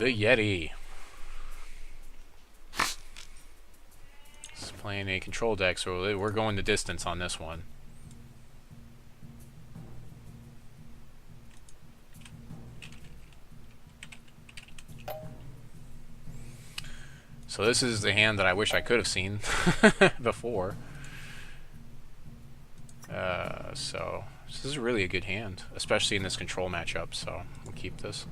The Yeti. It's playing a control deck, so we're going the distance on this one. So this is the hand that I wish I could have seen before. So this is really a good hand, especially in this control matchup, so we'll keep this.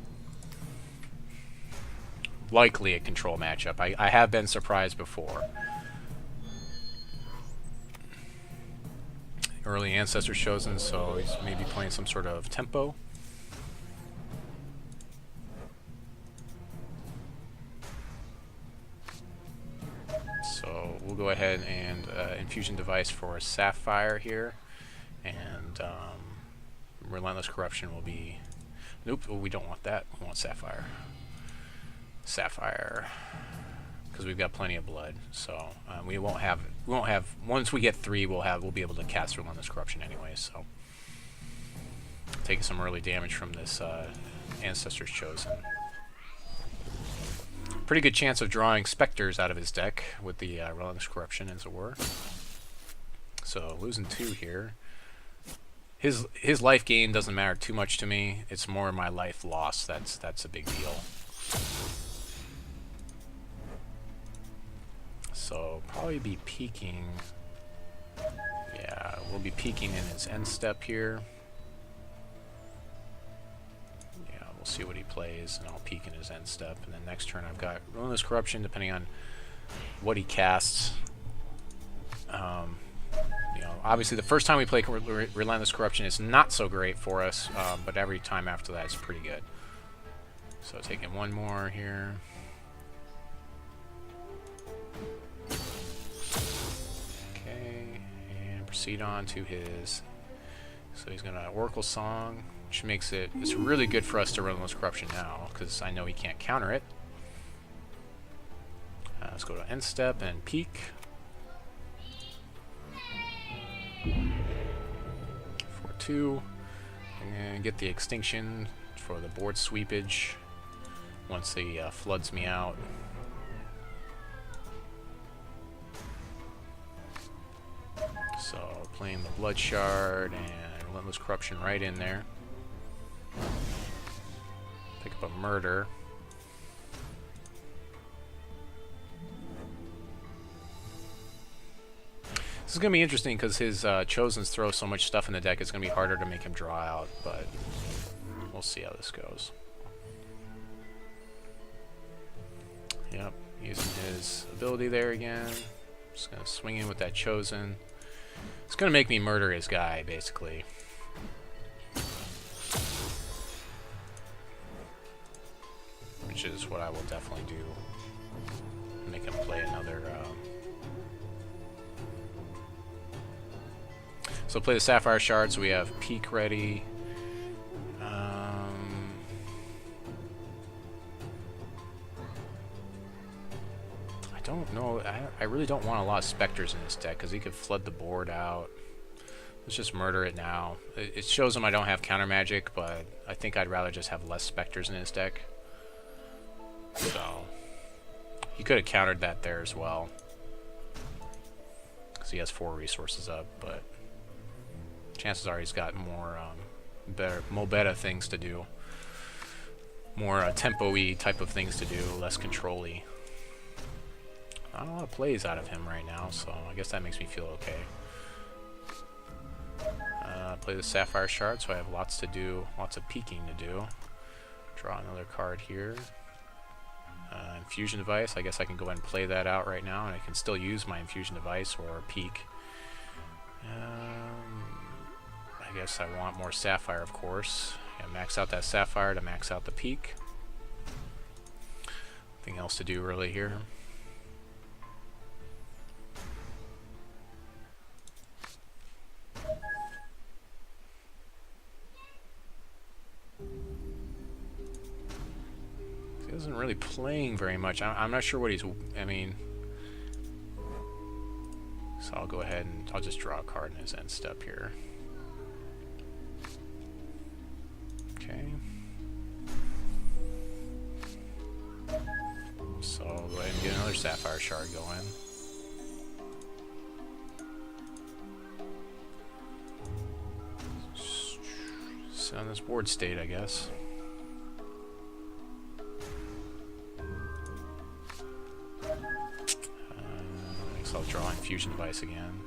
Likely a control matchup. I have been surprised before. Early Ancestors chosen, so he's maybe playing some sort of tempo. So we'll go ahead and Infusion device for Sapphire here, and Relentless Corruption will be. Nope, we don't want that. We want Sapphire. Sapphire, because we've got plenty of blood. So we won't have. Once we get 3, we'll be able to cast Relentless Corruption anyway. So taking some early damage from this Ancestors chosen. Pretty good chance of drawing Spectres out of his deck with the Relentless Corruption, as it were. So losing 2 here. His life gain doesn't matter too much to me. It's more my life loss that's a big deal. So probably be peeking. Yeah, we'll be peeking in his end step here. Yeah, we'll see what he plays, and I'll peek in his end step. And then next turn I've got Relentless Corruption, depending on what he casts. You know, obviously the first time we play Relentless Corruption is not so great for us, but every time after that is pretty good. So taking one more here. Okay, and proceed on to his. So he's gonna Oracle Song, which makes it's really good for us to Relentless Corruption now, because I know he can't counter it. Let's go to end step and peek. For 2, and get the Extinction for the board sweepage once he floods me out. So playing the Blood Shard and Relentless Corruption right in there. Pick up a Murder. This is going to be interesting because his Chosens throw so much stuff in the deck, it's going to be harder to make him draw out, but we'll see how this goes. Yep, using his ability there again. Just going to swing in with that Chosen. It's going to make me murder his guy, basically. Which is what I will definitely do. Make him play another... So play the Sapphire Shard, so we have Peak ready. I don't know. I really don't want a lot of Spectres in this deck, because he could flood the board out. Let's just murder it now. It shows him I don't have Countermagic, but I think I'd rather just have less Spectres in his deck. So he could have countered that there as well, because he has 4 resources up, but chances are he's got more better things to do, more tempo-y type of things to do, less control-y. Not a lot of plays out of him right now, so I guess that makes me feel okay. Play the Sapphire Shard, so I have lots to do, lots of peeking to do. Draw another card here. Infusion device, I guess I can go ahead and play that out right now, and I can still use my Infusion device or peek. I guess I want more Sapphire, of course. Yeah, max out that Sapphire to max out the peak. Nothing else to do really here. He isn't really playing very much. I'm not sure what he's... I mean... So I'll go ahead and I'll just draw a card in his end step here. Okay. Shard going. Sit on this board state, I guess. I guess I'll draw Infusion device again.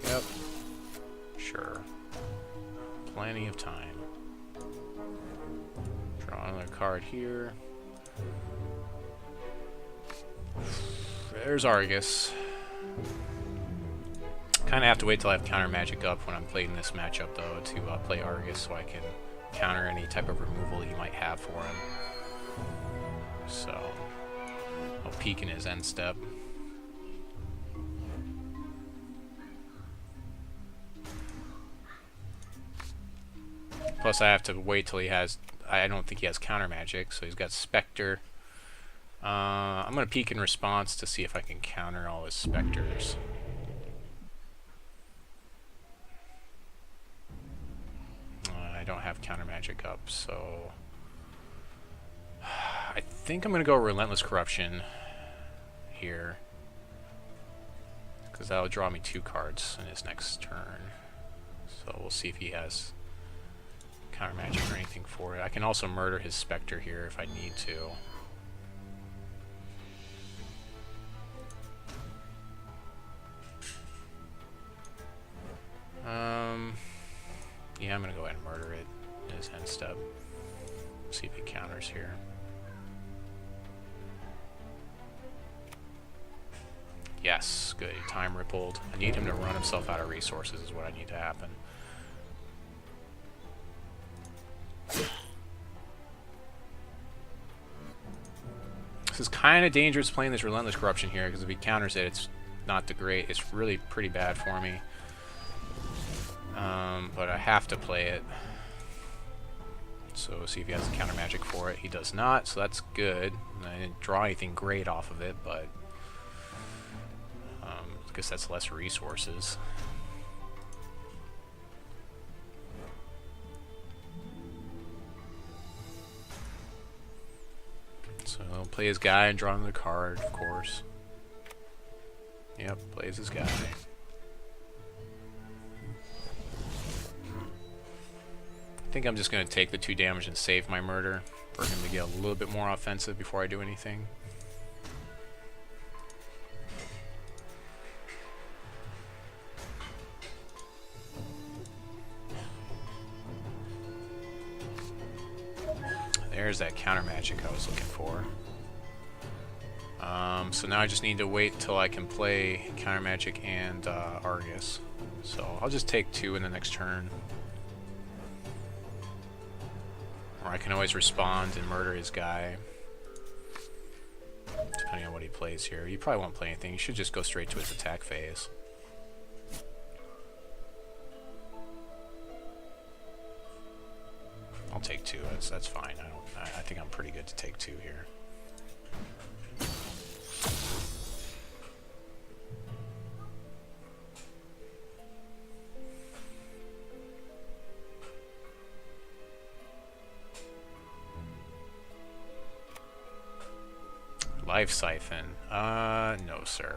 Yep. Sure. Plenty of time. Draw another card here. There's Argus. Kind of have to wait till I have Countermagic up when I'm playing this matchup, though, to play Argus so I can counter any type of removal he might have for him. So, I'll peek in his end step. Plus, I have to wait till he has... I don't think he has Countermagic, so he's got Spectre. I'm going to peek in response to see if I can counter all his Spectres. I don't have Countermagic up, so... I think I'm going to go Relentless Corruption here. Because that'll draw me 2 cards in his next turn. So we'll see if he has Countermagic or anything for it. I can also murder his Spectre here if I need to. Yeah, I'm gonna go ahead and murder it in his end step. See if he counters here. Yes, good. Time rippled. I need him to run himself out of resources is what I need to happen. This is kind of dangerous playing this Relentless Corruption here, because if he counters it, it's not the great. It's really pretty bad for me. But I have to play it. So see if he has Countermagic for it. He does not, so that's good. I didn't draw anything great off of it, but I guess that's less resources. So he'll play his guy and draw another card, of course. Yep, plays his guy. I think I'm just going to take the 2 damage and save my murder for him to get a little bit more offensive before I do anything. There's that Countermagic I was looking for. So now I just need to wait till I can play Countermagic and Argus. So I'll just take 2 in the next turn. Or I can always respond and murder his guy. Depending on what he plays here. You probably won't play anything. You should just go straight to his attack phase. I'll take 2. That's fine. I think I'm pretty good to take 2 here. Life Siphon. No, sir.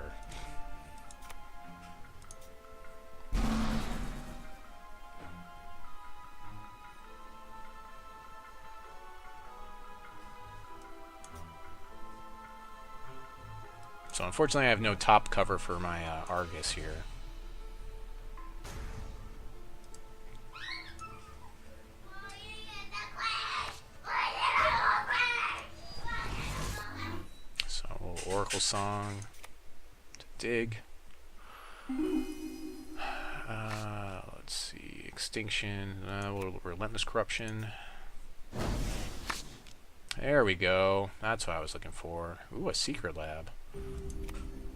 So unfortunately I have no top cover for my Argus here. So Oracle Song to dig. Let's see, Extinction, Relentless Corruption. There we go. That's what I was looking for. Ooh, a Secret Lab.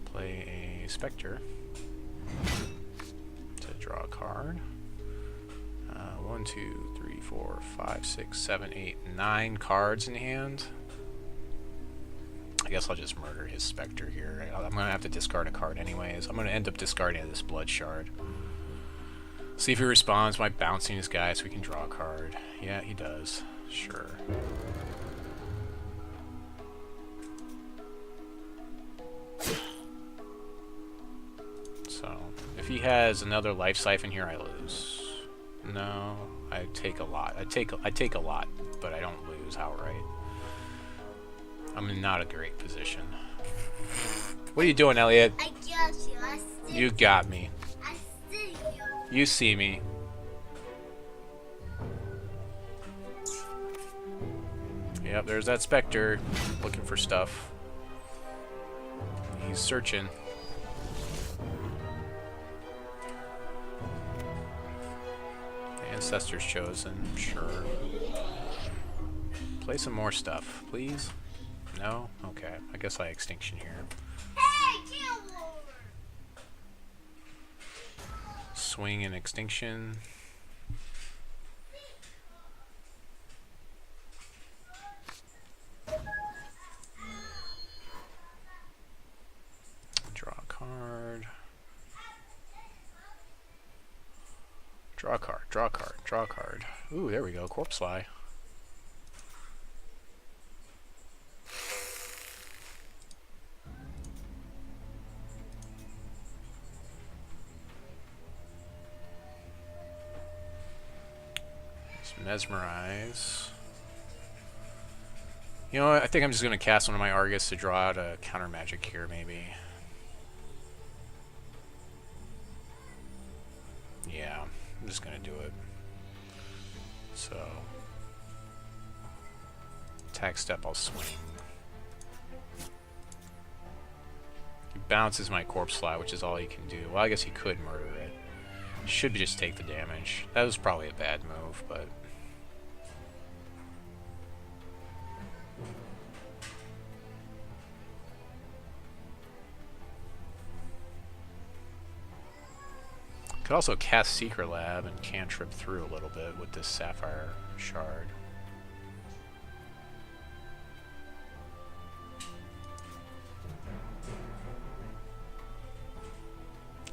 Play a Spectre to draw a card. 1, 2, 3, 4, 5, 6, 7, 8, 9 cards in hand. I guess I'll just murder his Spectre here. I'm going to have to discard a card anyways. I'm going to end up discarding this Blood Shard. See if he responds by bouncing his guy so we can draw a card. Yeah, he does. Sure. he has another life siphon here, I lose. No, I take a lot. I take a lot, but I don't lose outright. I'm in not a great position. What are you doing, Elliot? I got you. I see You got me. I see you. You see me. Yep, there's that Spectre looking for stuff. He's searching. Ancestor's chosen, sure. Play some more stuff, please. No? Okay, I guess I Extinction here. Hey, kill war. Swing and Extinction. Draw a card. Draw a card, draw a card, draw a card. Ooh, there we go, Corpse Fly. Mesmerize. You know what? I think I'm just going to cast one of my Argus to draw out a Countermagic here, maybe. Yeah, I'm just going to do it. So, attack step, I'll swing. He bounces my Corpse Fly, which is all he can do. Well, I guess he could murder it. Should just take the damage. That was probably a bad move, but... Could also cast Secret Lab and cantrip through a little bit with this Sapphire Shard.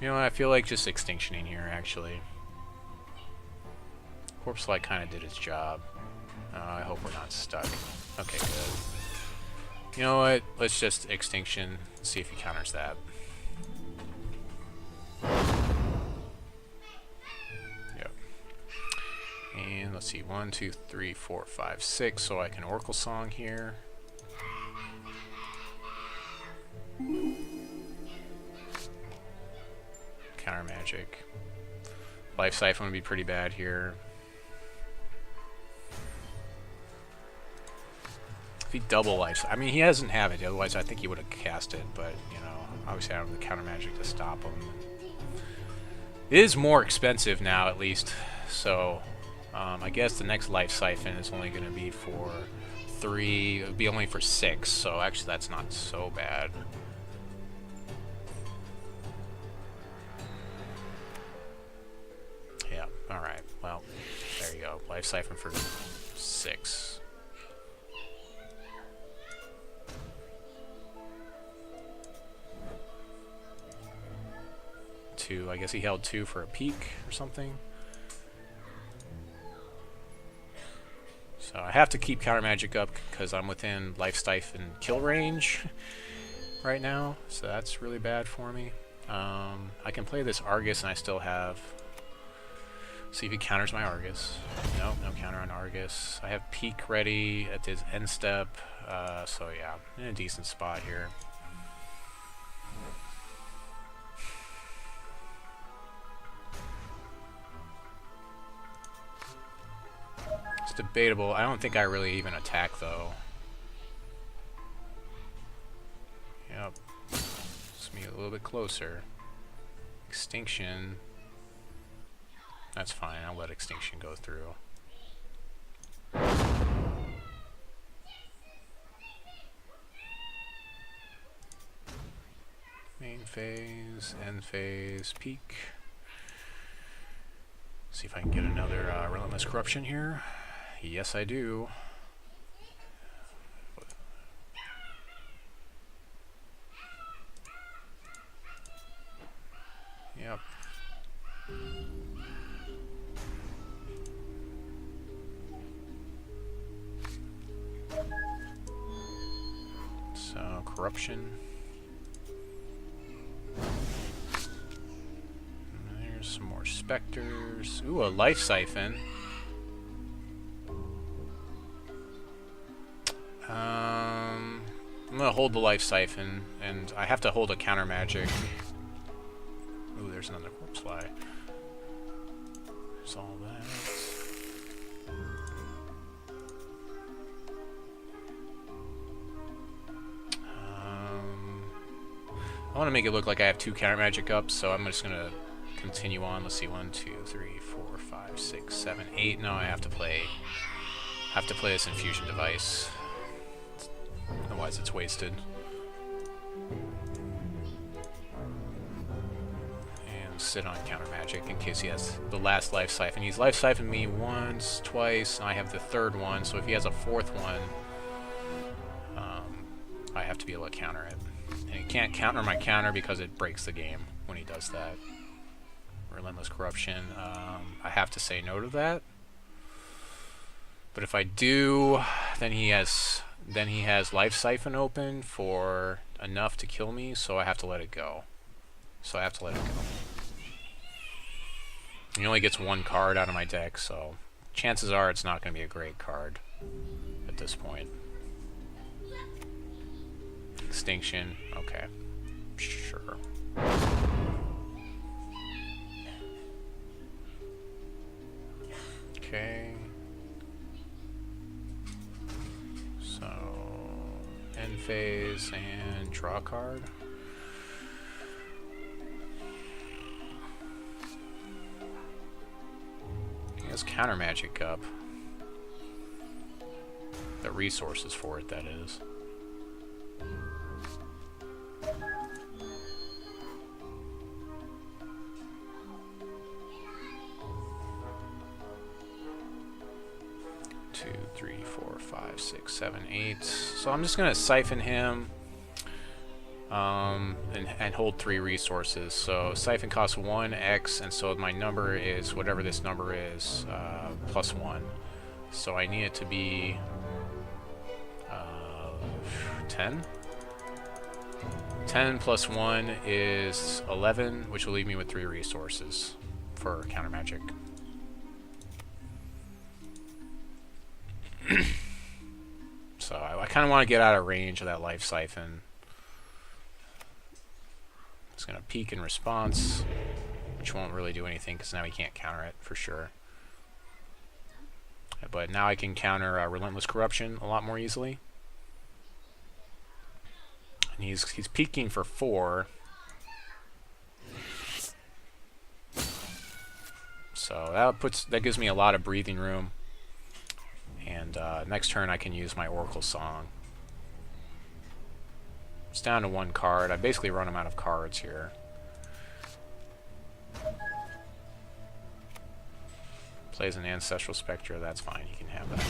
You know what, I feel like just Extinctioning here, actually. Corpse Fly kind of did its job. I hope we're not stuck. Okay, good. You know what, let's just Extinction, see if he counters that. Yep. And let's see, 1, 2, 3, 4, 5, 6, so I can Oracle Song here. Countermagic. Life Siphon would be pretty bad here. If he double life, I mean, he doesn't have it, otherwise I think he would have cast it, but, you know, obviously I have the Countermagic to stop him. It is more expensive now, at least, so I guess the next Life Siphon is only going to be for 3, it would be only for 6, so actually that's not so bad. Yeah, alright, well, there you go, Life Siphon for 6. 2. I guess he held 2 for a peak or something. So I have to keep Countermagic up because I'm within Life Siphon kill range right now, so that's really bad for me. I can play this Argus and I still have... See if he counters my Argus. Nope, no counter on Argus. I have peak ready at his end step, so yeah, in a decent spot here. It's debatable. I don't think I really even attack, though. Yep. Let's be a little bit closer. Extinction. That's fine. I'll let Extinction go through. Main phase, end phase, peak. See if I can get another Relentless Corruption here. Yes, I do. Yep. So, Corruption. Here's some more specters. Ooh, a life siphon. I'm gonna hold the life siphon, and I have to hold a Countermagic. Ooh, there's another corpse fly. There's all that. I want to make it look like I have 2 Countermagic up, so I'm just gonna continue on. Let's see, 1, 2, 3, 4, 5, 6, 7, 8. No, I have to play this Infusion device. Otherwise, it's wasted. And sit on Countermagic in case he has the last life siphon. He's life siphoned me once, twice, and I have the 3rd one. So if he has a 4th one, I have to be able to counter it. And he can't counter my counter because it breaks the game when he does that. Relentless Corruption. I have to say no to that. But if I do, then he has Life Siphon open for enough to kill me, so I have to let it go. He only gets 1 card out of my deck, so chances are it's not going to be a great card at this point. Extinction, okay. Sure. Okay. So, end phase and draw a card. He has Countermagic up. The resources for it, that is. Two, 3, 4, 5, 6, 7, 8. So I'm just gonna siphon him and hold 3 resources. So siphon costs 1x, and so my number is whatever this number is, plus 1. So I need it to be 10. 10 plus 1 is 11, which will leave me with 3 resources for Countermagic. So I kind of want to get out of range of that life siphon. It's going to peek in response, which won't really do anything because now he can't counter it for sure. But now I can counter Relentless Corruption a lot more easily. And he's peeking for 4. So that gives me a lot of breathing room. And next turn I can use my Oracle Song. It's down to 1 card. I basically run him out of cards here. Plays an Ancestral Spectre, that's fine, you can have that.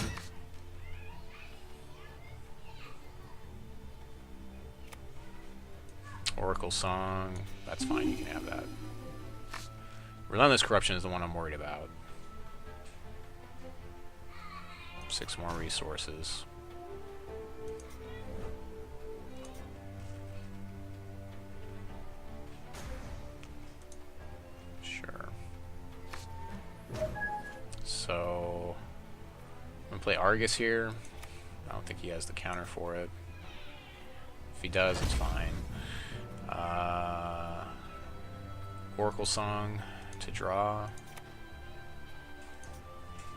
Oracle Song, that's fine, you can have that. Relentless Corruption is the one I'm worried about. 6 more resources. Sure. So I'm gonna play Argus here. I don't think he has the counter for it. If he does, it's fine. Oracle Song to draw.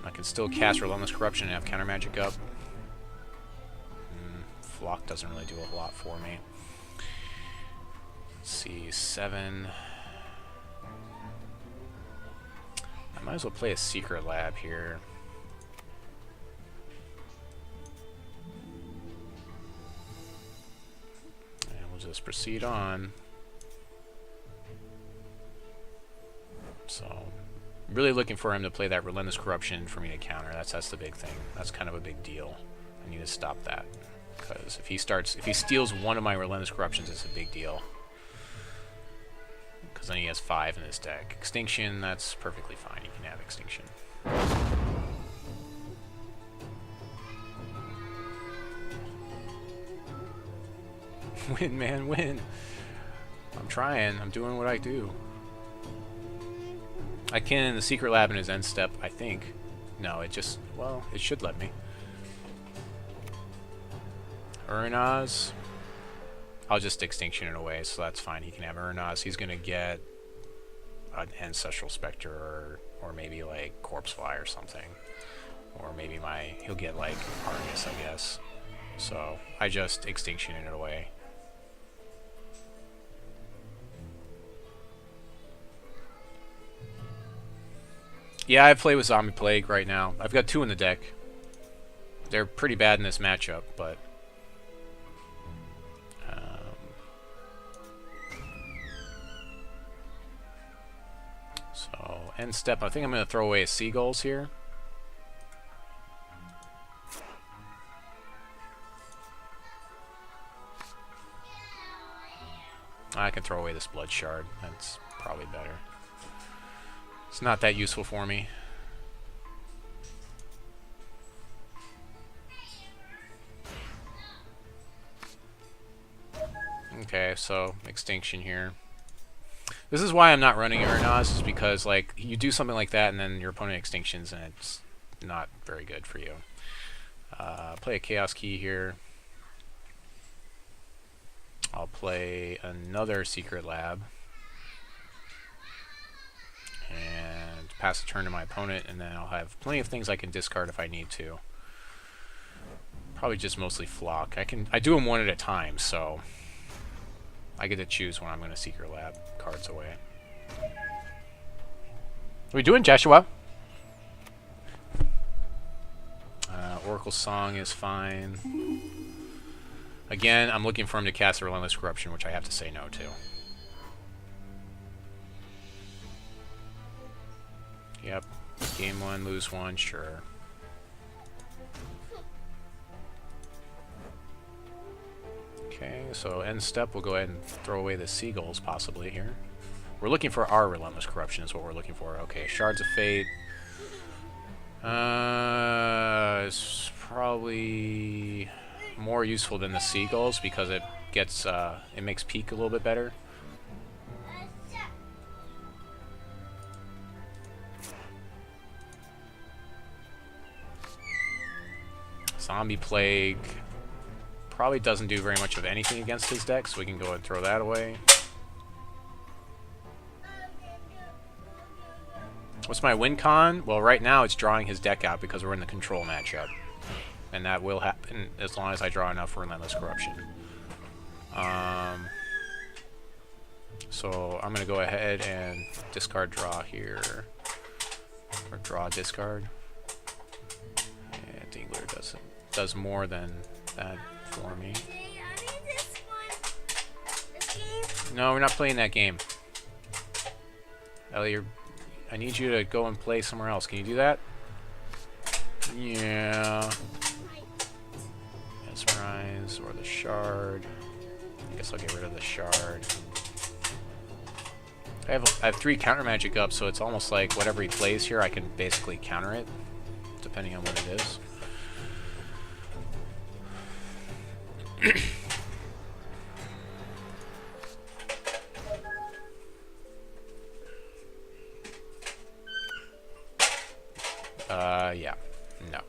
I can still cast Relentless Corruption and have Countermagic up. Flock doesn't really do a whole lot for me. Let's see, 7. I might as well play a Secret Lab here. And we'll just proceed on. So, really looking for him to play that Relentless Corruption for me to counter. That's the big thing. That's kind of a big deal. I need to stop that. Because if he steals one of my Relentless Corruptions, it's a big deal. Because then he has 5 in his deck. Extinction, that's perfectly fine. You can have Extinction. Win, man, win. I'm trying. I'm doing what I do. I can in the secret lab in his end step, I think. No, it just, well, it should let me. Urnaz. I'll just Extinction it away, so that's fine. He can have Urnaz. He's gonna get an Ancestral Spectre, or maybe like Corpse Fly or something. Or maybe he'll get like Argus, I guess. So I just Extinction it away. Yeah, I play with Zombie Plague right now. I've got 2 in the deck. They're pretty bad in this matchup, but so end step. I think I'm going to throw away Seagulls here. I can throw away this Blood Shard. That's probably better. It's not that useful for me. Okay, so Extinction here. This is why I'm not running Urnaz, is because like you do something like that and then your opponent Extinctions and it's not very good for you. Play a Chaos Key here. I'll play another Secret Lab and pass a turn to my opponent, and then I'll have plenty of things I can discard if I need to. Probably just mostly Flock. I do them one at a time, so I get to choose when I'm going to Secret Lab cards away. What are we doing, Joshua? Oracle Song is fine. Again, I'm looking for him to cast a Relentless Corruption, which I have to say no to. Yep. Game 1, lose 1, sure. Okay, so end step, we'll go ahead and throw away the Seagulls possibly here. We're looking for our Relentless Corruption is what we're looking for. Okay, Shards of Fate. It's probably more useful than the Seagulls because it gets it makes peak a little bit better. Zombie Plague probably doesn't do very much of anything against his deck, so we can go ahead and throw that away. What's my win con? Well, right now it's drawing his deck out because we're in the control matchup. And that will happen as long as I draw enough for Relentless Corruption. So I'm going to go ahead and discard draw here. Or draw discard. And Dingler does more than that for me. No, we're not playing that game. Ellie, I need you to go and play somewhere else. Can you do that? Yeah. Mesmerize or the Shard. I guess I'll get rid of the Shard. I have 3 Countermagic up, so it's almost like whatever he plays here, I can basically counter it, depending on what it is. Yeah. No.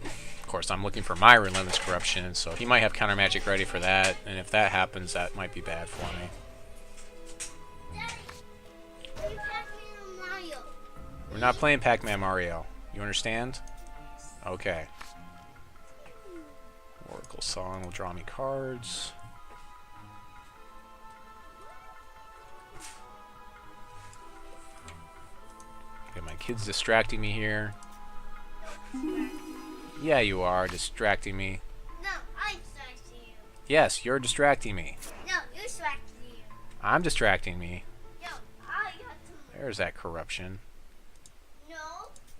Of course, I'm looking for my Relentless Corruption, so he might have Countermagic ready for that, and if that happens, that might be bad for me. We're not playing Pac-Man Mario. You understand? Okay. Oracle Song will draw me cards. Okay, my kid's distracting me here. Yeah, you are distracting me. No, I'm distracting you. Yes, you're distracting me. No, you're distracting you. I'm distracting me. No, I got to. There's that corruption. No,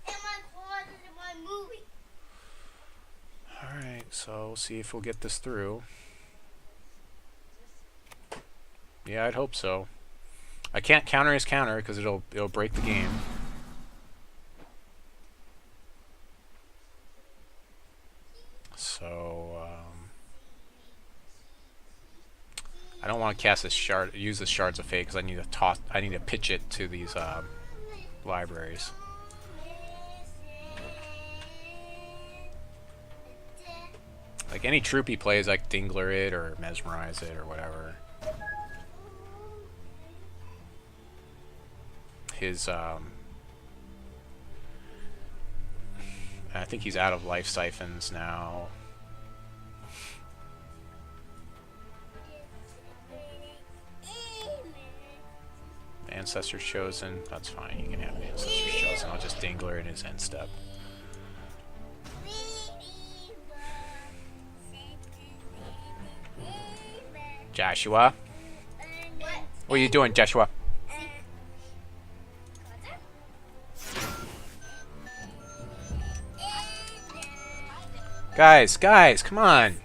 and my card is in my movie. Alright, so we'll see if we'll get this through. Yeah, I'd hope so. I can't counter his counter because it'll break the game. So I don't want to cast this shard, use the Shards of Fate, because I need to pitch it to these libraries. Like any troop he plays, like Dingler it or Mesmerize it or whatever. His I think he's out of life siphons now. Ancestor's Chosen, that's fine, you can have Ancestor's Chosen. I'll just Dingler in his end step. Joshua? What are you doing, Joshua? Guys, come on!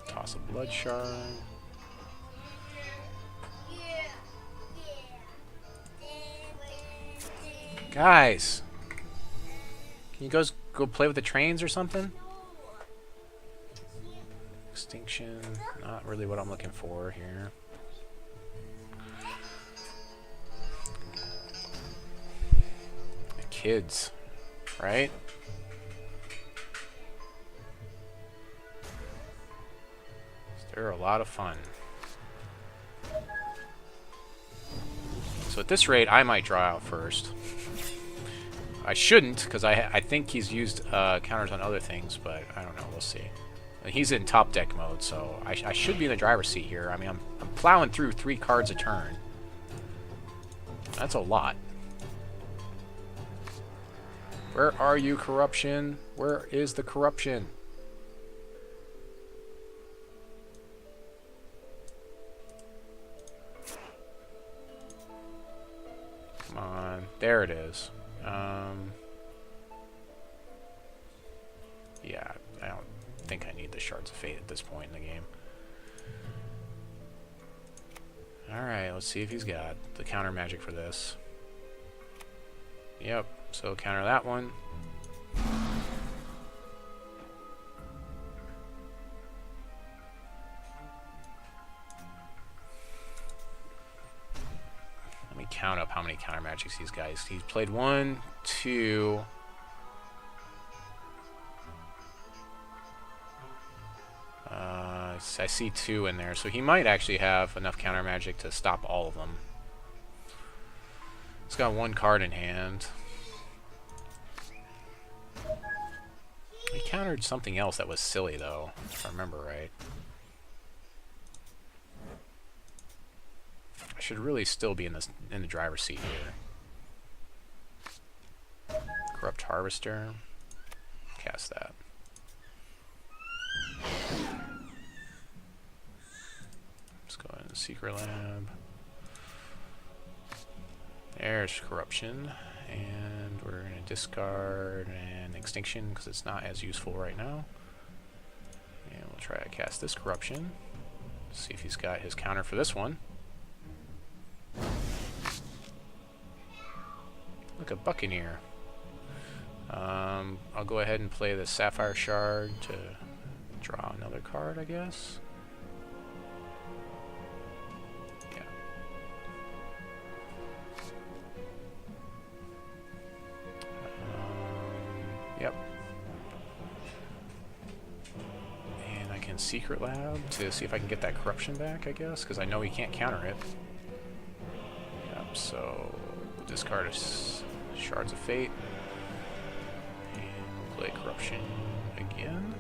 Toss a blood shard. Guys! Can you guys go play with the trains or something? Extinction, not really what I'm looking for here. The kids, right? They're a lot of fun. So at this rate, I might draw out first. I shouldn't, because I think he's used counters on other things, but I don't know. We'll see. He's in top deck mode, so I should be in the driver's seat here. I mean, I'm plowing through 3 cards a turn. That's a lot. Where are you, Corruption? Where is the corruption? Come on. There it is. Yeah, I don't think I need the Shards of Fate at this point in the game. Alright, let's see if he's got the Countermagic for this. Yep, so counter that one. Let me count up how many Countermagics these guys. He's played 1, 2... I see 2 in there, so he might actually have enough counter magic to stop all of them. He's got 1 card in hand. He countered something else that was silly, though, if I remember right. I should really still be in the driver's seat here. Corrupt Harvester. Cast that. Let's go in the Secret Lab. There's Corruption. And we're going to discard an Extinction because it's not as useful right now. And we'll try to cast this Corruption. See if he's got his counter for this one. Look, a Buccaneer. I'll go ahead and play the Sapphire Shard to draw another card, I guess. Yeah. Yep. And I can Secret Lab to see if I can get that Corruption back, I guess, because I know he can't counter it. Yep, so we'll discard a Shards of Fate. And we'll play Corruption again.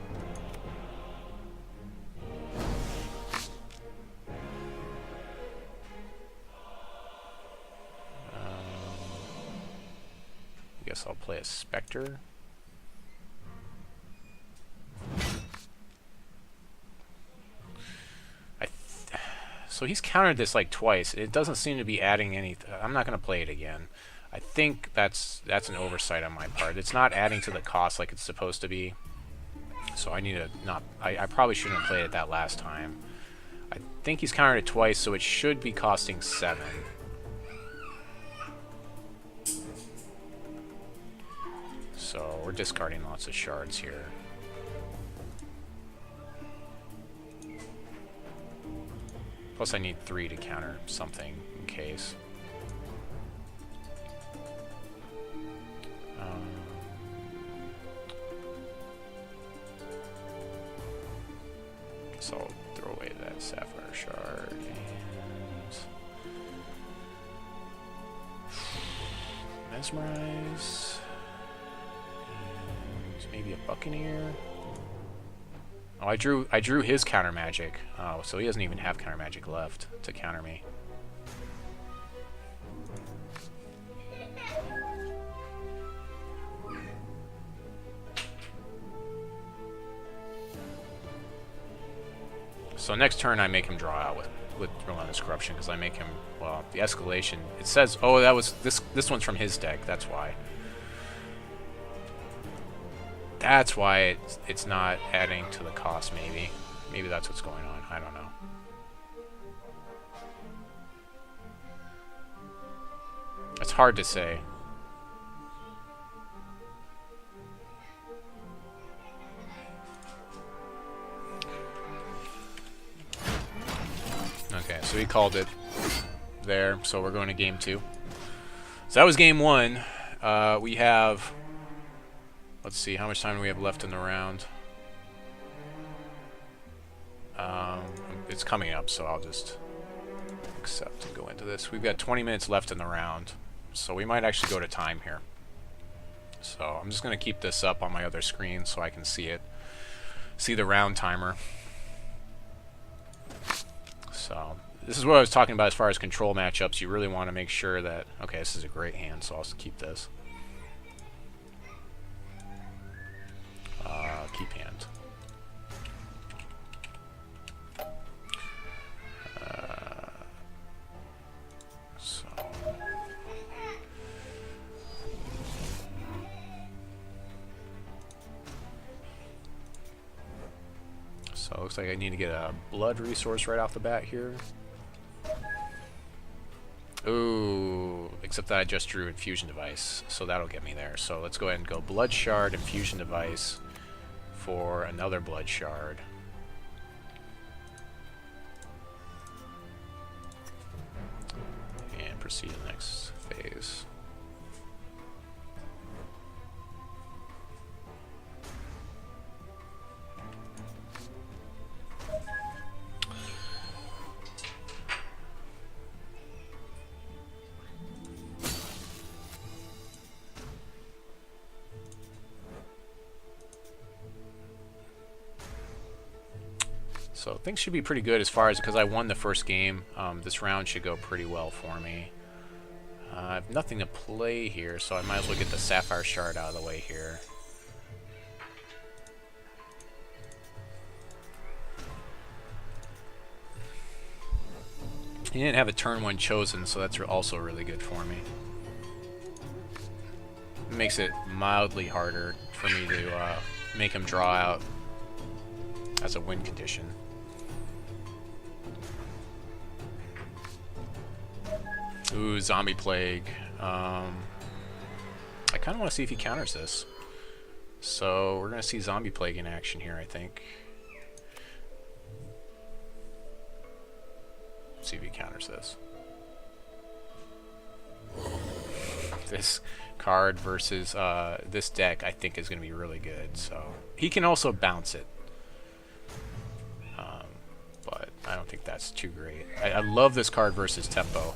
I guess I'll play a Spectre. So he's countered this like twice. It doesn't seem to be adding any. I'm not going to play it again. I think that's an oversight on my part. It's not adding to the cost like it's supposed to be. So I need to not... I probably shouldn't have played it that last time. I think he's countered it twice, so it should be costing 7. So we're discarding lots of shards here. Plus I need 3 to counter something in case. So I'll throw away that Sapphire Shard and Mesmerize and maybe a Buccaneer. Oh, I drew his Countermagic. Oh, so he doesn't even have Countermagic left to counter me. So next turn I make him draw out with Relentless Corruption because I make him, well, the escalation. It says, oh, that was this one's from his deck. That's why. That's why it's not adding to the cost. Maybe that's what's going on. I don't know. It's hard to say. Okay, so he called it there, so we're going to game 2. So that was game 1. We have, let's see, how much time do we have left in the round? It's coming up, so I'll just accept and go into this. We've got 20 minutes left in the round, so we might actually go to time here. So I'm just going to keep this up on my other screen so I can see it, see the round timer. So this is what I was talking about as far as control matchups. You really want to make sure that, okay, this is a great hand, so I'll keep this. Keep hand. So it looks like I need to get a blood resource right off the bat here. Ooh, except that I just drew Infusion Device, so that'll get me there. So let's go ahead and go Blood Shard, Infusion Device for another Blood Shard. And proceed to the next phase. So things should be pretty good as far as, because I won the first game, this round should go pretty well for me. I have nothing to play here, so I might as well get the Sapphire Shard out of the way here. He didn't have a turn 1 chosen, so that's also really good for me. It makes it mildly harder for me to make him draw out as a win condition. Ooh, Zombie Plague. I kind of want to see if he counters this. So we're going to see Zombie Plague in action here, I think. See if he counters this. This card versus this deck, I think, is going to be really good. So he can also bounce it. But I don't think that's too great. I love this card versus Tempo,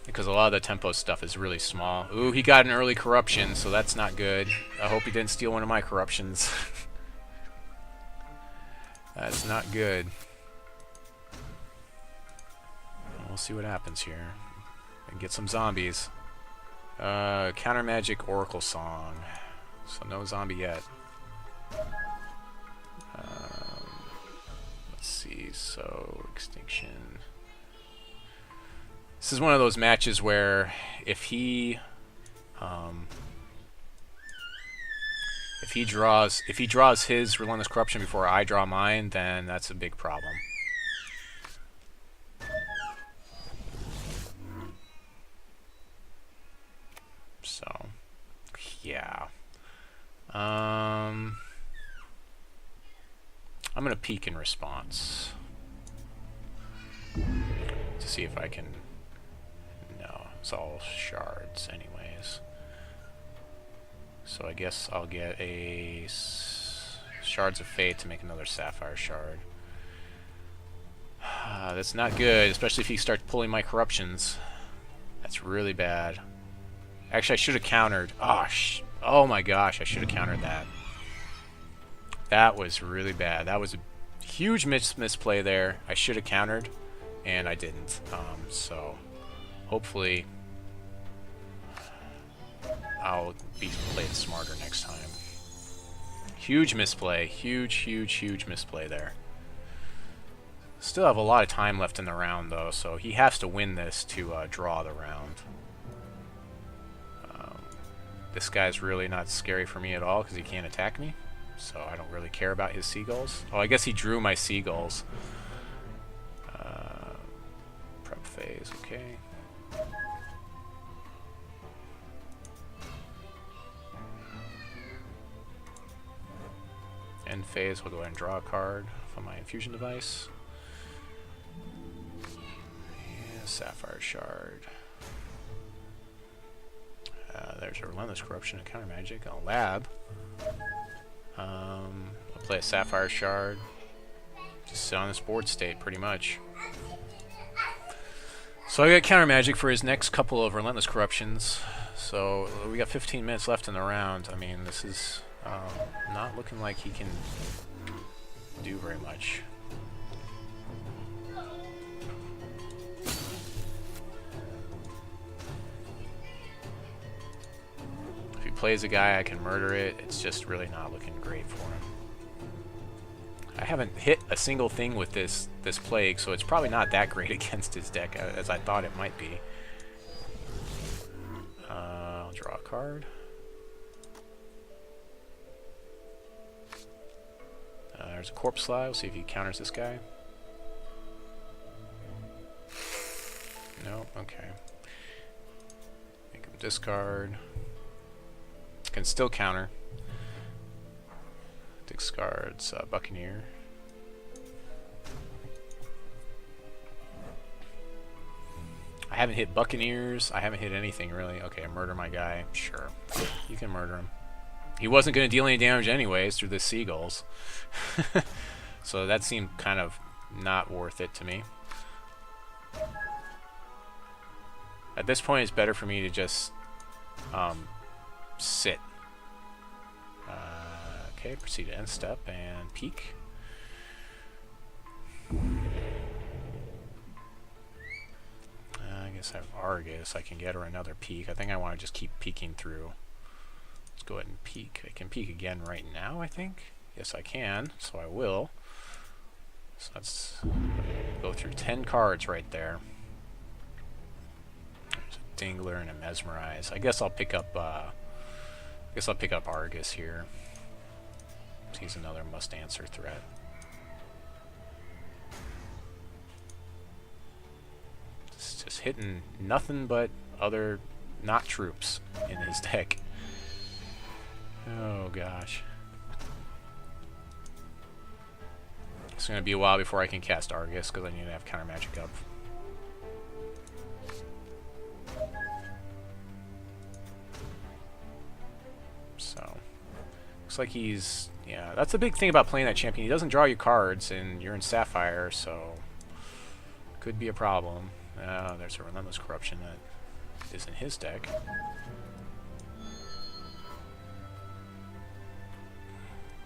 because a lot of the Tempo stuff is really small. Ooh, he got an early Corruption, so that's not good. I hope he didn't steal one of my Corruptions. That's not good. We'll see what happens here. And get some zombies. Countermagic Oracle Song. So no zombie yet. Let's see. So Extinction. This is one of those matches where if he If he draws his Relentless Corruption before I draw mine, then that's a big problem. So, yeah. I'm gonna peek in response to see if I can. No, it's all shards anyways. So I guess I'll get a Shards of Fate to make another Sapphire Shard. That's not good, especially if he starts pulling my corruptions. That's really bad. Actually, I should have countered. Oh my gosh, I should have countered that. That was really bad. That was a huge misplay there. I should have countered, and I didn't. So hopefully I'll be played smarter next time. Huge misplay. Huge misplay there. Still have a lot of time left in the round, though, so he has to win this to draw the round. This guy's really not scary for me at all because he can't attack me, so I don't really care about his seagulls. Oh, I guess he drew my seagulls. Prep phase, okay. End phase, we'll go ahead and draw a card from my infusion device. Yeah, Sapphire Shard. There's a Relentless Corruption, a Countermagic, a Lab. I'll play a Sapphire Shard. Just sit on this board state, pretty much. So I got Countermagic for his next couple of Relentless Corruptions. So we got 15 minutes left in the round. I mean, this is not looking like he can do very much. If he plays a guy I can murder it, it's just really not looking great for him. I haven't hit a single thing with this plague, so it's probably not that great against his deck as I thought it might be. I'll draw a card. There's a Corpse Slide. We'll see if he counters this guy. No? Okay. Make him discard. Can still counter. Discards Buccaneer. I haven't hit Buccaneers. I haven't hit anything really. Okay, murder my guy. Sure. You can murder him. He wasn't going to deal any damage anyways through the seagulls. So that seemed kind of not worth it to me. At this point, it's better for me to just sit. Okay, proceed to end step and peek. I guess I have Argus. I can get her another peek. I think I want to just keep peeking through. Let's go ahead and peek. I can peek again right now, I think. Yes, I can, so I will. So let's go through 10 cards right there. There's a Dingler and a Mesmerize. I guess I'll pick up Argus here. He's another must-answer threat. It's just hitting nothing but other not troops in his deck. Oh gosh. It's going to be a while before I can cast Argus because I need to have Countermagic up. So, looks like he's... Yeah, that's a big thing about playing that champion. He doesn't draw you cards, and you're in Sapphire, so... Could be a problem. There's a Relentless Corruption that is in his deck.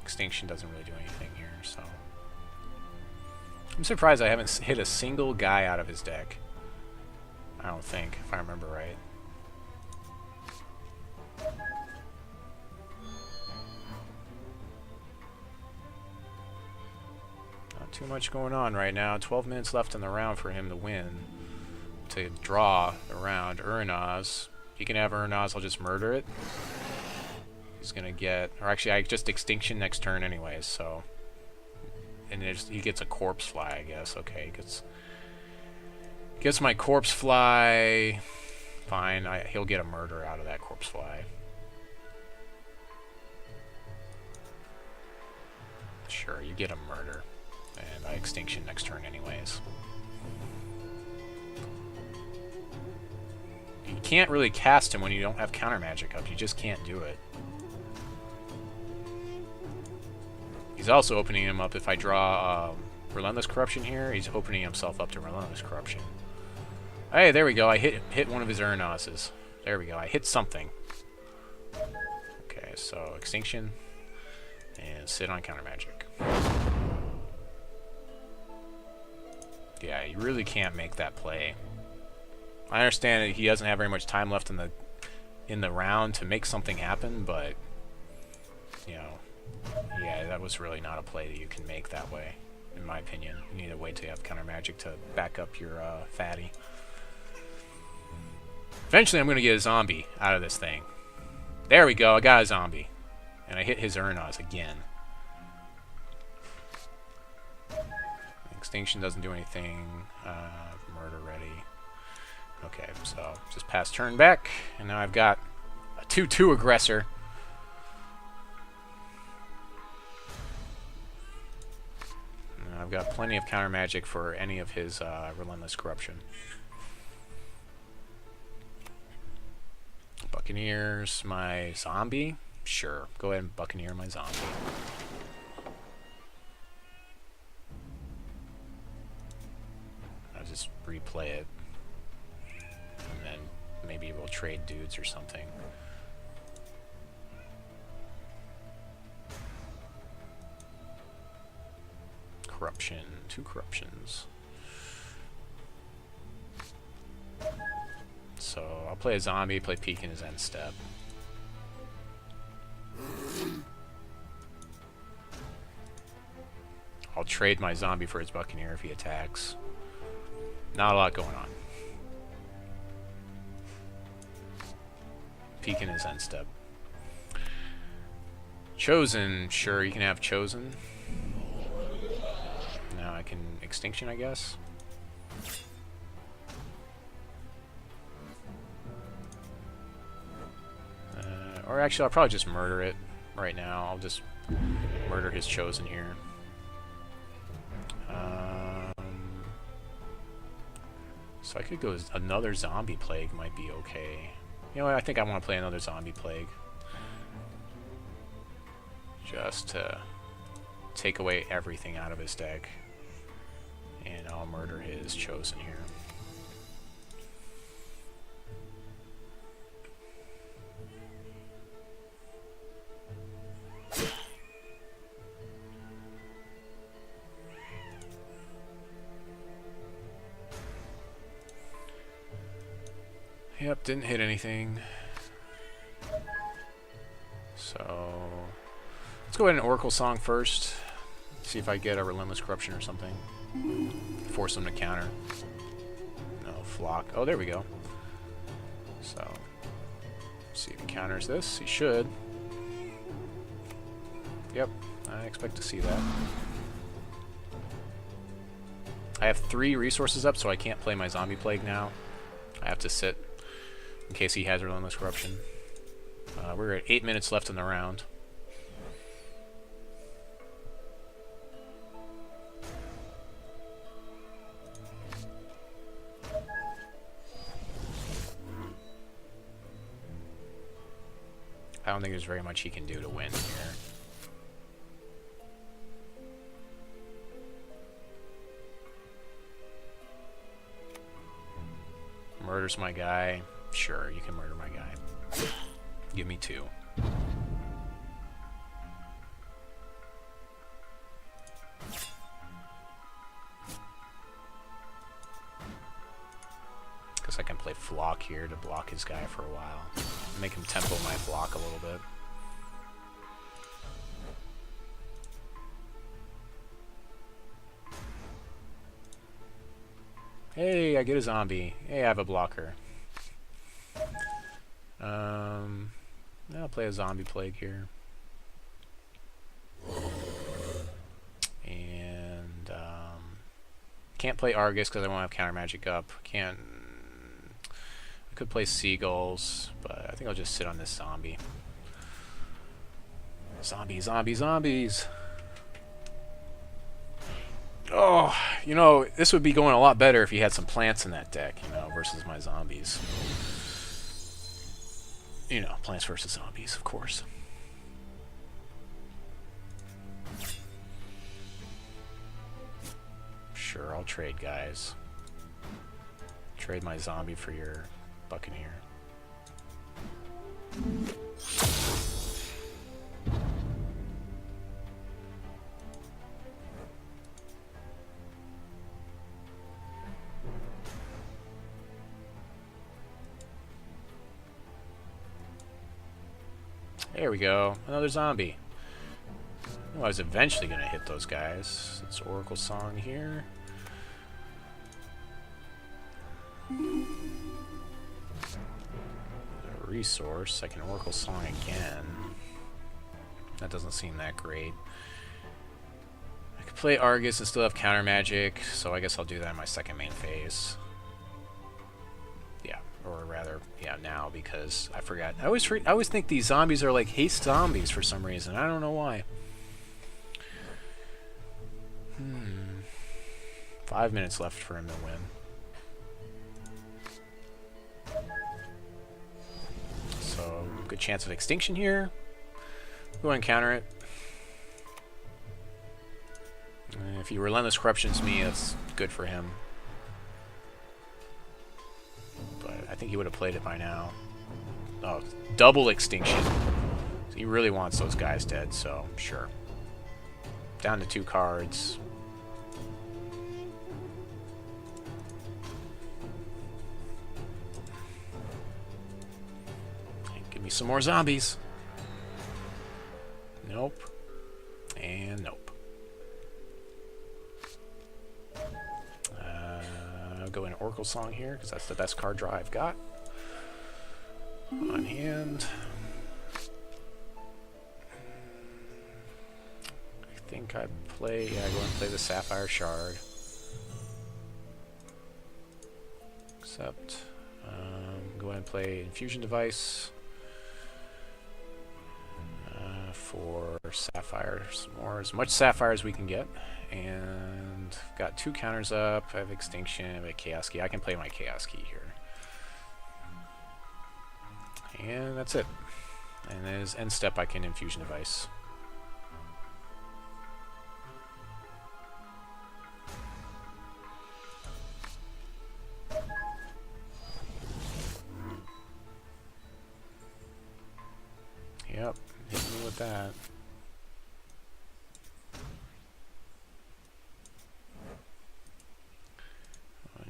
Extinction doesn't really do anything here, so... I'm surprised I haven't hit a single guy out of his deck. I don't think, if I remember right. Not too much going on right now. 12 minutes left in the round for him to win. To draw the round. Urnaz. He can have Urnaz, I'll just murder it. He's gonna get, or actually I just Extinction next turn anyways, so. And he gets a Corpse Fly, I guess. Okay, he gets my Corpse Fly. Fine, he'll get a Murder out of that Corpse Fly. Sure, you get a Murder. And I Extinction next turn anyways. You can't really cast him when you don't have Countermagic up. You just can't do it. He's also opening him up if I draw Relentless Corruption here. He's opening himself up to Relentless Corruption. Hey, there we go. I hit one of his Urnoses. There we go. I hit something. Okay, so Extinction and sit on Countermagic. Yeah, you really can't make that play. I understand that he doesn't have very much time left in the round to make something happen, but you know, yeah, that was really not a play that you can make that way, in my opinion. You need to wait till you have Countermagic to back up your fatty. Eventually, I'm going to get a zombie out of this thing. There we go. I got a zombie, and I hit his Urnos again. Extinction doesn't do anything. Murder ready. Okay, so just pass turn back, and now I've got a 2/2 aggressor. And I've got plenty of Countermagic for any of his Relentless Corruption. Buccaneers my zombie? Sure, go ahead and Buccaneer my zombie. I'll just replay it. And then maybe we'll trade dudes or something. Corruption, 2 corruptions. So I'll play a zombie, play Peek in his end step. I'll trade my zombie for his Buccaneer if he attacks. Not a lot going on. Peek in his end step. Chosen, sure, you can have Chosen. Now I can Extinction, I guess. Or actually, I'll probably just murder it right now. I'll just murder his Chosen here. So I could go another Zombie Plague might be okay. You know what, I think I want to play another Zombie Plague. Just to take away everything out of his deck. And I'll murder his Chosen here. Yep, didn't hit anything. So let's go ahead and Oracle Song first. See if I get a Relentless Corruption or something. Force him to counter. No, Flock. Oh, there we go. So, see if he counters this. He should. Yep, I expect to see that. I have 3 resources up, so I can't play my Zombie Plague now. I have to sit in case he has Relentless Corruption. We're at 8 minutes left in the round. I don't think there's very much he can do to win here. Murders my guy. Sure, you can murder my guy. Give me 2. Guess I can play Flock here to block his guy for a while. Make him tempo my block a little bit. Hey, I get a zombie. Hey, I have a blocker. I'll I'll play a zombie plague here. And can't play Argus because I won't have Countermagic up. I could play Seagulls, but I think I'll just sit on this zombie. Zombies. Oh, you know, this would be going a lot better if you had some plants in that deck, you know, versus my zombies. You know, plants versus zombies, of course. Sure, I'll trade, guys. Trade my zombie for your Buccaneer. There we go. Another zombie. I was eventually going to hit those guys. It's Oracle Song here. A resource. I can Oracle Song again. That doesn't seem that great. I could play Argus and still have Countermagic, so I guess I'll do that in my second main phase. Or rather, yeah, now, because I forgot. I always think these zombies are like haste zombies for some reason. I don't know why. 5 minutes left for him to win. So, good chance of Extinction here. Go ahead and counter it. If he Relentless Corruptions me, that's good for him. I think he would have played it by now. Oh, double Extinction. So he really wants those guys dead, so sure. Down to 2 cards. Give me some more zombies. Nope. And nope. Go in Oracle Song here because that's the best card draw I've got on hand. I think I play, yeah, go and play the Sapphire Shard. Except, go ahead and play Infusion Device for Sapphire, some more, as much Sapphire as we can get. And got 2 counters up. I have Extinction, I have a Chaos Key. I can play my Chaos Key here. And that's it. And as end step, I can Infusion Device. Yep, hit me with that.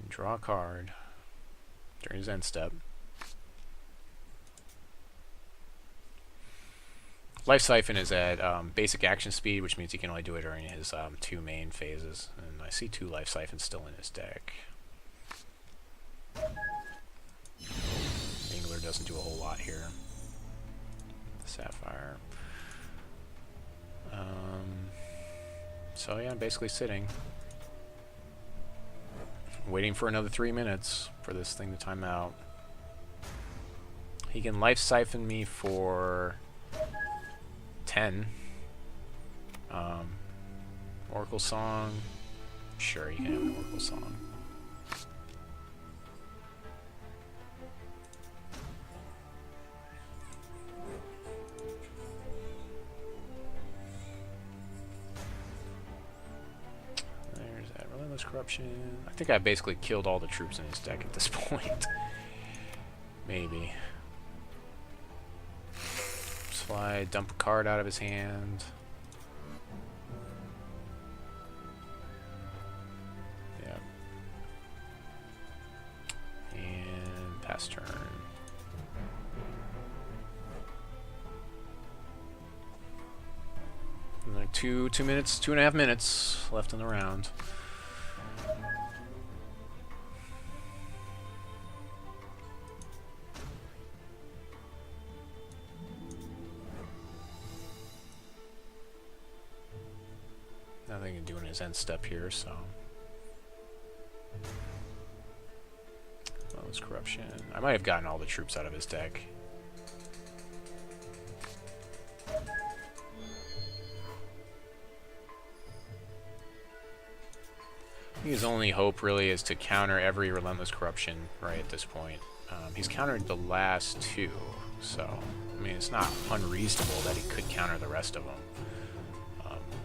Draw a card during his end step. Life Siphon is at basic action speed, which means he can only do it during his 2 main phases. And I see 2 Life Siphons still in his deck. Dingler doesn't do a whole lot here. Sapphire. So yeah, I'm basically sitting. Waiting for another 3 minutes for this thing to time out. He can Life Siphon me for 10. Oracle Song. Sure, you can have an Oracle Song. Corruption. I think I basically killed all the troops in his deck at this point. Maybe. Slide, dump a card out of his hand. Yep. And pass turn. Like 2.5 minutes left in the round. nothing doing his end step here, so. Relentless Corruption. I might have gotten all the troops out of his deck. I think his only hope really is to counter every Relentless Corruption right at this point. He's countered the last two, so I mean it's not unreasonable that he could counter the rest of them.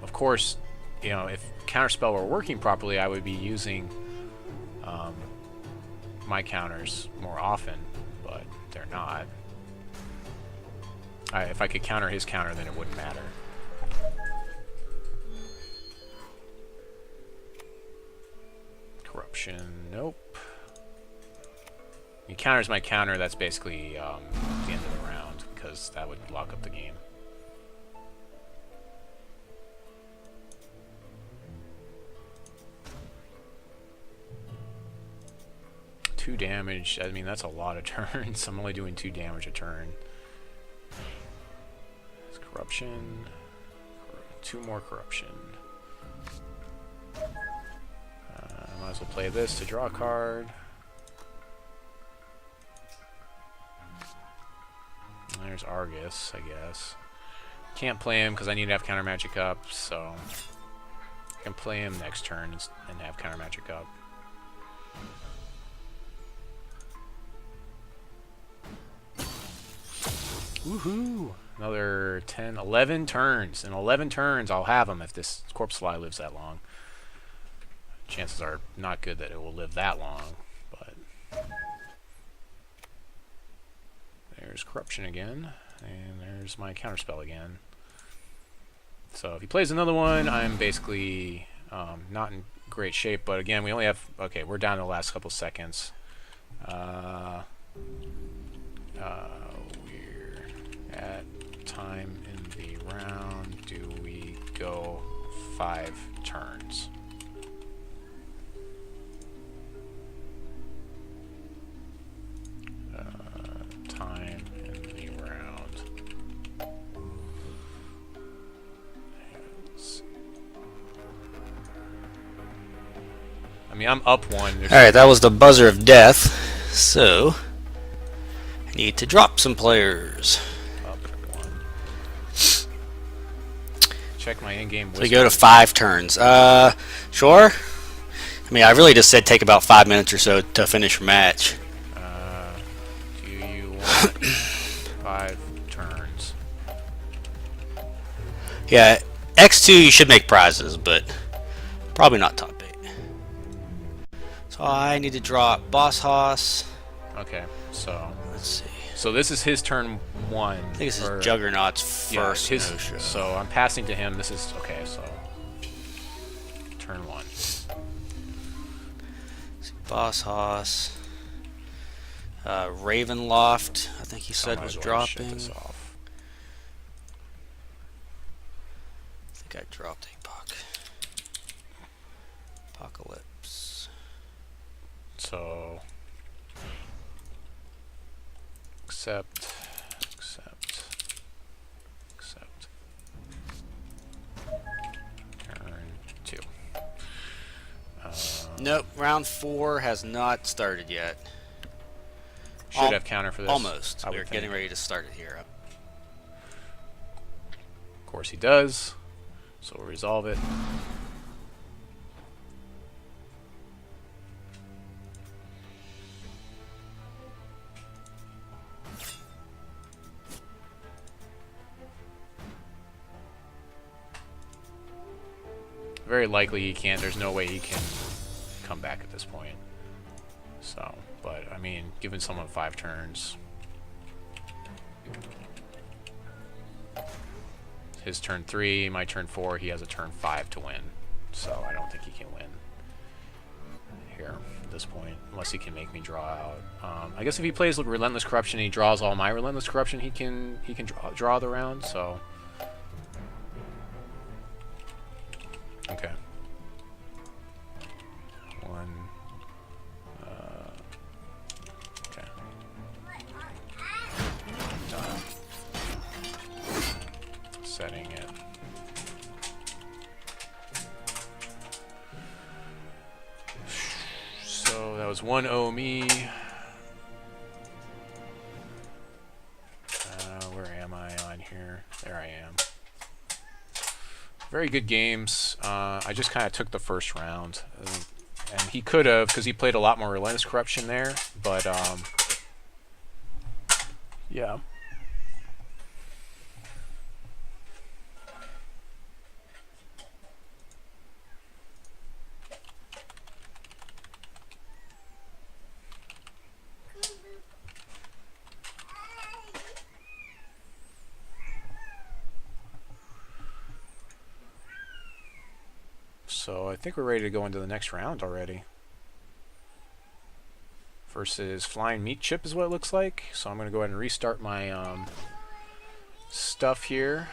Of course, you know, if Counterspell were working properly, I would be using my counters more often, but they're not. If I could counter his counter, then it wouldn't matter. Corruption, nope. He counters my counter, that's basically the end of the round, because that would lock up the game. Two damage, I mean that's a lot of turns. I'm only doing 2 damage a turn. It's corruption. 2 more corruption. I might as well play this to draw a card. There's Argus, I guess. Can't play him because I need to have Countermagic up, so I can play him next turn and have Countermagic up. Woohoo! Another 10, 11 turns. In 11 turns, I'll have him if this Corpse Fly lives that long. Chances are not good that it will live that long, but there's Corruption again, and there's my Counterspell again. So if he plays another one, I'm basically not in great shape, but again, we only have, okay, we're down to the last couple seconds. We're at time in the round. Do we go 5 turns? Time in the round. I mean, I'm up 1. Alright, that was the buzzer of death. So, I need to drop some players. Up 1. Check my in-game wisdom. So we go to 5 turns. Sure. I mean, I really just said take about 5 minutes or so to finish your match. Do you want 5 turns? Yeah, X2 you should make prizes, but probably not top 8. So I need to drop Boss Hoss. Okay, so Let's see. so this is his turn 1. I think this is Juggernaut's Yeah, first no-show. so I'm passing to him. This is okay. So turn 1. Boss Hoss. Ravenloft, I think he said was dropping. This off. I think I dropped Apocalypse. So accept. Turn 2. Nope, round 4 has not started yet. Should have counter for this. Almost. We're getting ready to start it here. Of course he does. So we'll resolve it. Very likely he can't. There's no way he can come back at this point. So, but I mean, giving someone 5 turns. His turn 3, my turn 4. He has a turn 5 to win. So I don't think he can win here at this point, unless he can make me draw out. I guess if he plays Relentless Corruption and he draws all my Relentless Corruption, he can draw the round. So. Okay. 1. Okay. Done. Setting it. was 1-0 me. Where am I on here? There I am. Very good games. I just kind of took the first round. And he could have, because he played a lot more Relentless Corruption there. But, yeah. So I think we're ready to go into the next round already. Versus Flying Meat Chip is what it looks like. So I'm going to go ahead and restart my stuff here.